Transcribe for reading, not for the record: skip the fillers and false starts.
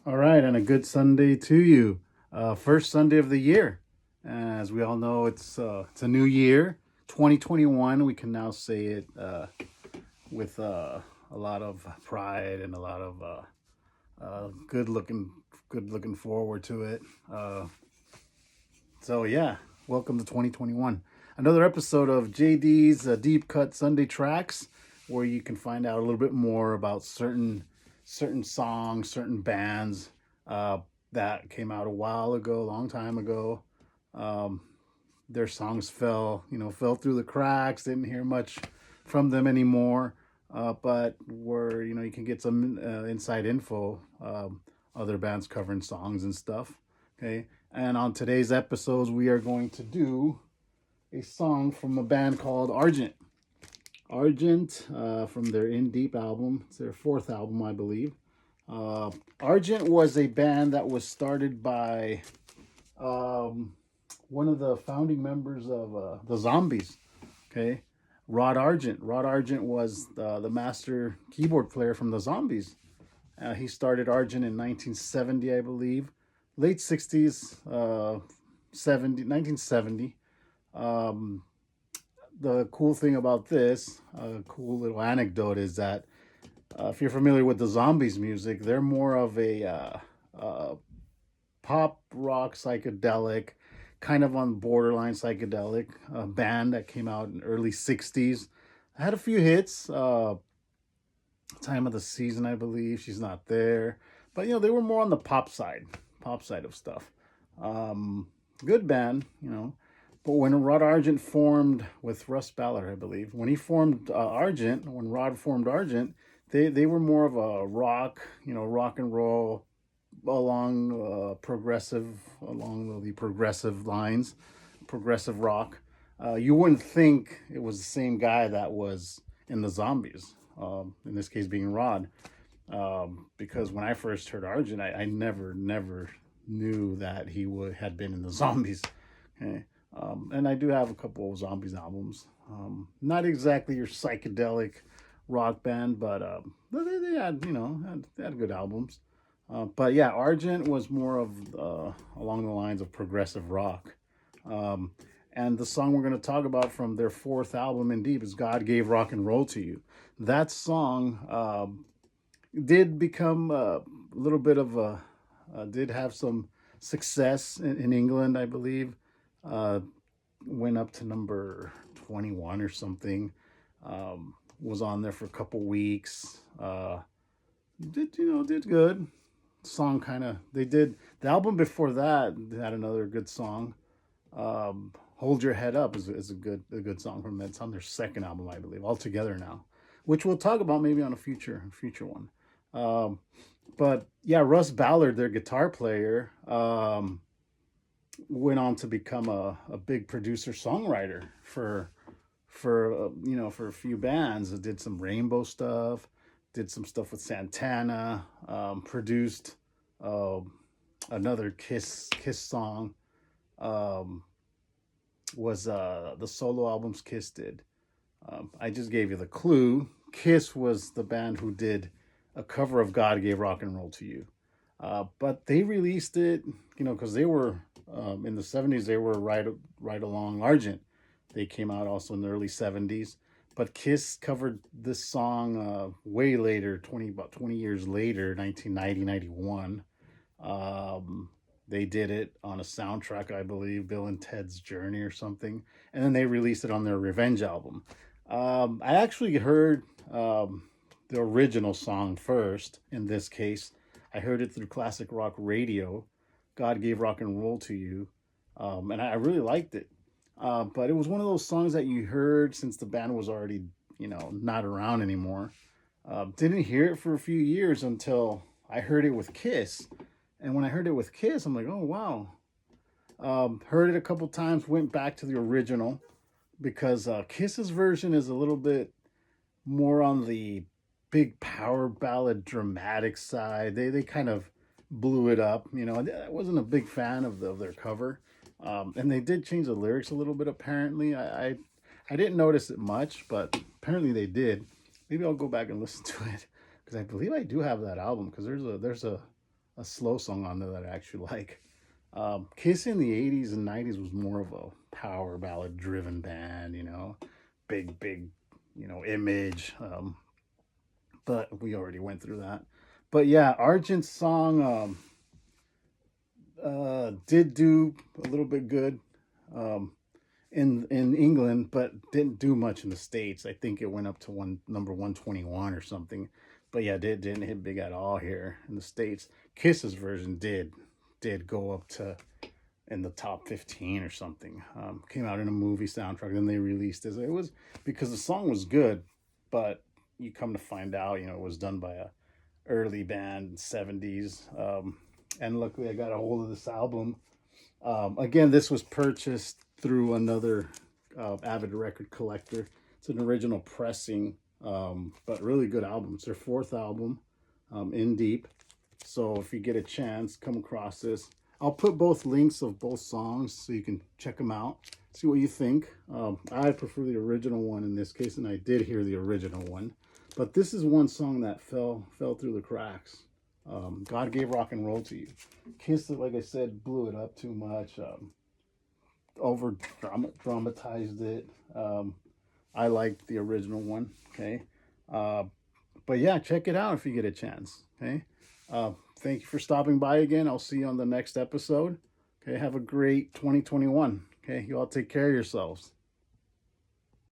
All right, and a good Sunday to you. First Sunday of the year. As we all know, it's a new year, 2021. We can now say it with a lot of pride and a lot of good looking forward to it. Uh, so yeah, welcome to 2021. Another episode of JD's Deep Cut Sunday Tracks, where you can find out a little bit more about certain songs, certain bands uh, that came out a while ago, a long time ago. Um, their songs fell through the cracks. Didn't hear much from them anymore. But where you can get some inside info, other bands covering songs and stuff. Okay, and on today's episodes, we are going to do a song from a band called Argent. Argent from their In Deep album. It's their fourth album, I believe. Uh, Argent was a band that was started by um, one of the founding members of the Zombies. Okay, Rod Argent. Rod Argent was the master keyboard player from the Zombies. He started Argent in 1970, I believe, late 60s, 1970. Um, the cool thing about this, a cool little anecdote, is that if you're familiar with the Zombies music, they're more of a pop rock psychedelic, kind of on borderline psychedelic band that came out in early 60s. I had a few hits. Time of the Season, I believe. She's Not There. But, they were more on the pop side of stuff. Um, Good band, But when Rod Argent formed with Russ Ballard, I believe, when he formed Argent, when Rod formed Argent, they were more of a rock, rock and roll along the progressive lines, progressive rock. You wouldn't think it was the same guy that was in the Zombies. In this case, being Rod, because when I first heard Argent, I never knew that had been in the Zombies. Okay. And I do have a couple of Zombies albums. Not exactly your psychedelic rock band, but they had they had good albums. But yeah, Argent was more of along the lines of progressive rock. Um, and the song we're going to talk about from their fourth album, In Deep, is God Gave Rock and Roll to You. That song did become a little bit of did have some success in England, I believe. Uh, Went up to number 21 or something. Was on there for a couple weeks. Did good. Song kind of they did the album before that had another good song. Hold Your Head Up is a good song from that. It's on their second album, I believe, altogether now, which we'll talk about maybe on a future one. Um, but yeah, Russ Ballard, their guitar player, went on to become a big producer songwriter for a few bands. It did some Rainbow stuff, did some stuff with Santana, produced uh, another Kiss song. Um, was the solo albums Kiss did. I just gave you the clue. Kiss was the band who did a cover of God Gave Rock and Roll to You. But they released it, because they were in the 70s, they were right along Argent. They came out also in the early 70s. But Kiss covered this song way later, about 20 years later, 1990, 91. They did it on a soundtrack, I believe, Bill and Ted's Journey or something. And then they released it on their Revenge album. I actually heard the original song first, in this case. I heard it through classic rock radio. God Gave Rock and Roll to You. And I really liked it. But it was one of those songs that you heard since the band was already, not around anymore. Didn't hear it for a few years until I heard it with Kiss. And when I heard it with Kiss, I'm like, oh, wow. Heard it a couple times, went back to the original because Kiss's version is a little bit more on the big power ballad dramatic side. They kind of blew it up. I wasn't a big fan of their cover. And they did change the lyrics a little bit, apparently. I didn't notice it much, but apparently they did. Maybe I'll go back and listen to it because I believe I do have that album because there's a a slow song on there that I actually like. Kiss in the 80s and 90s was more of a power ballad driven band, you know, big, you know, image. But we already went through that. But yeah, Argent's song did do a little bit good in England, but didn't do much in the States. I think it went up to number 121 or something. But yeah, didn't hit big at all here in the States. Kiss's version did go up to in the top 15 or something. Came out in a movie soundtrack, then they released it. It was because the song was good, but you come to find out, you know, it was done by a early band, 70s. And luckily I got a hold of this album. Again, this was purchased through another avid record collector. It's an original pressing, but really good album. It's their fourth album, In Deep. So if you get a chance, come across this. I'll put both links of both songs so you can check them out, see what you think. I prefer the original one in this case, and I did hear the original one. But this is one song that fell through the cracks. God Gave Rock and Roll to You. Kiss, like I said, blew it up too much. Over dramatized it. I liked the original one. Okay. But yeah, check it out if you get a chance. Okay. Thank you for stopping by again. I'll see you on the next episode. Okay. Have a great 2021. Okay. You all take care of yourselves.